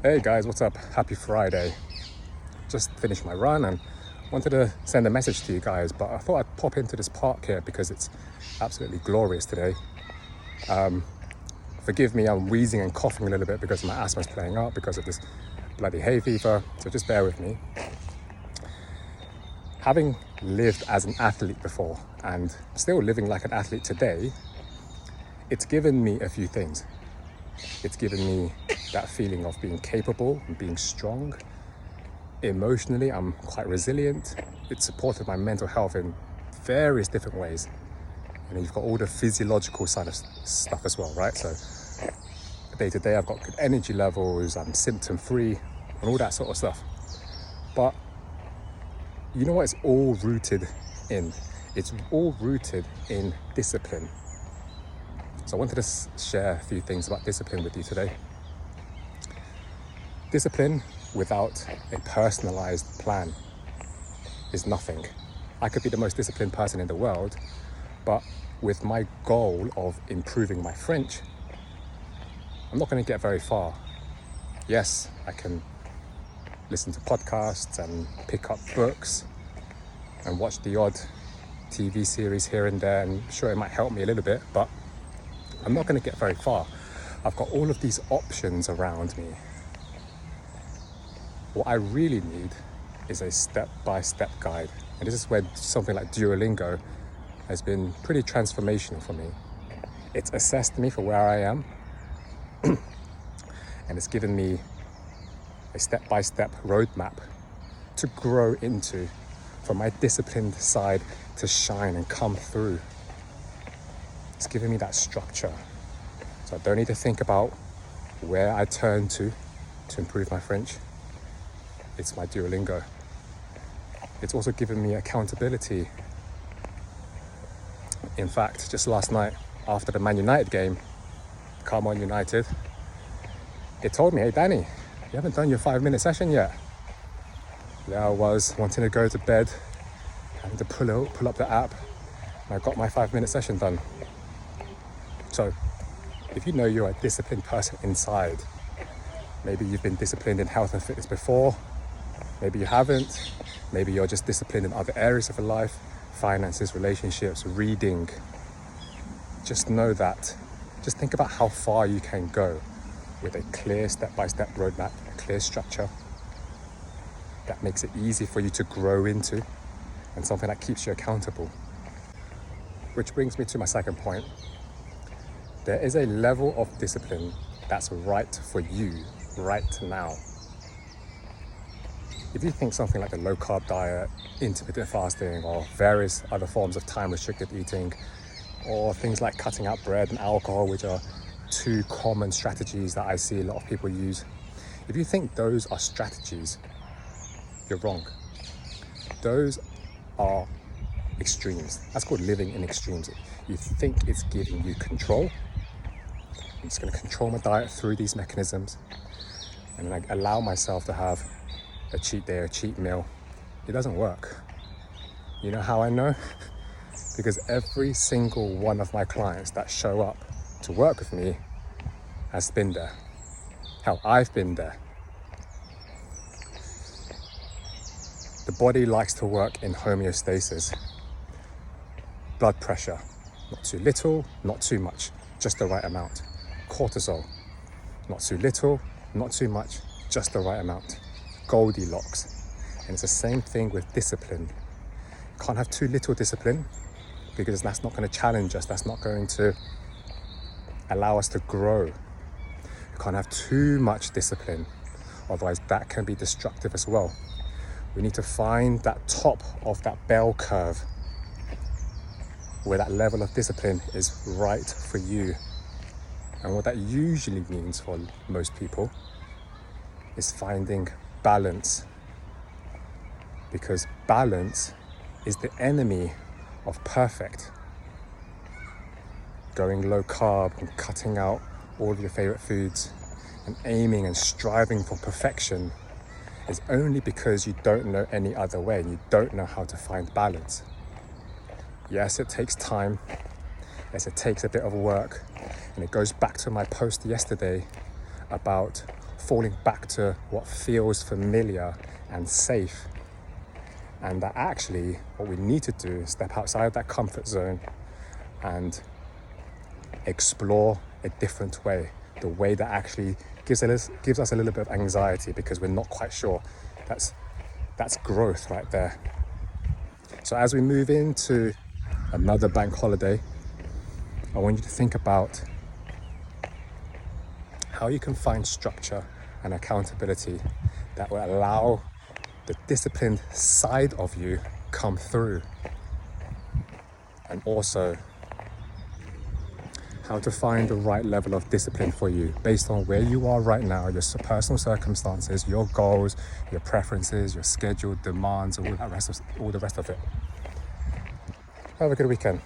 Hey guys, what's up? Happy Friday. Just finished my run and wanted to send a message to you guys, but I thought I'd pop into this park here because it's absolutely glorious today. Forgive me, I'm wheezing and coughing a little bit because my asthma's playing up because of this bloody hay fever, so just bear with me. Having lived as an athlete before and still living like an athlete today, it's given me a few things. It's given me that feeling of being capable and being strong. Emotionally, I'm quite resilient. It's supported my mental health in various different ways. And you've got all the physiological side of stuff as well, right? So day to day, I've got good energy levels, I'm symptom free, and all that sort of stuff. But you know what it's all rooted in? It's all rooted in discipline. So I wanted to share a few things about discipline with you today. Discipline without a personalized plan is nothing. I could be the most disciplined person in the world, but with my goal of improving my French, I'm not going to get very far. Yes, I can listen to podcasts and pick up books and watch the odd TV series here and there, and sure, it might help me a little bit, but I'm not going to get very far. I've got all of these options around me. What I really need is a step-by-step guide. And this is where something like Duolingo has been pretty transformational for me. It's assessed me for where I am and it's given me a step-by-step roadmap to grow into, for my disciplined side to shine and come through. It's given me that structure. So I don't need to think about where I turn to improve my French. It's my Duolingo. It's also given me accountability. In fact, just last night, after the Man United game, come on United, it told me, hey Danny, you haven't done your 5-minute session yet. There I was, wanting to go to bed, having to pull up the app, and I got my 5-minute session done. So, if you know you're a disciplined person inside, maybe you've been disciplined in health and fitness before, maybe you haven't, maybe you're just disciplined in other areas of your life, finances, relationships, reading. Just know that. Just think about how far you can go with a clear step-by-step roadmap, a clear structure that makes it easy for you to grow into and something that keeps you accountable. Which brings me to my second point. There is a level of discipline that's right for you right now. If you think something like a low-carb diet, intermittent fasting, or various other forms of time-restricted eating, or things like cutting out bread and alcohol, which are two common strategies that I see a lot of people use, if you think those are strategies, you're wrong. Those are extremes. That's called living in extremes. You think it's giving you control. I'm just going to control my diet through these mechanisms, and then I allow myself to have a cheat day, a cheat meal. It doesn't work. You know how I know? Because every single one of my clients that show up to work with me has been there. Hell, I've been there. The body likes to work in homeostasis. Blood pressure, not too little, not too much, just the right amount. Cortisol, not too little, not too much, just the right amount. Goldilocks. And it's the same thing with discipline. You can't have too little discipline because that's not going to challenge us. That's not going to allow us to grow. You can't have too much discipline. Otherwise, that can be destructive as well. We need to find that top of that bell curve where that level of discipline is right for you. And what that usually means for most people is finding balance. Because balance is the enemy of perfect. Going low carb and cutting out all of your favorite foods and aiming and striving for perfection is only because you don't know any other way and you don't know how to find balance. Yes, it takes time. Yes, it takes a bit of work. And it goes back to my post yesterday about falling back to what feels familiar and safe. And that actually what we need to do is step outside of that comfort zone and explore a different way, the way that actually gives us a little bit of anxiety because we're not quite sure. That's growth right there. So as we move into another bank holiday, I want you to think about how you can find structure and accountability that will allow the disciplined side of you come through. And also how to find the right level of discipline for you based on where you are right now, your personal circumstances, your goals, your preferences, your scheduled demands, all the rest of it. Have a good weekend.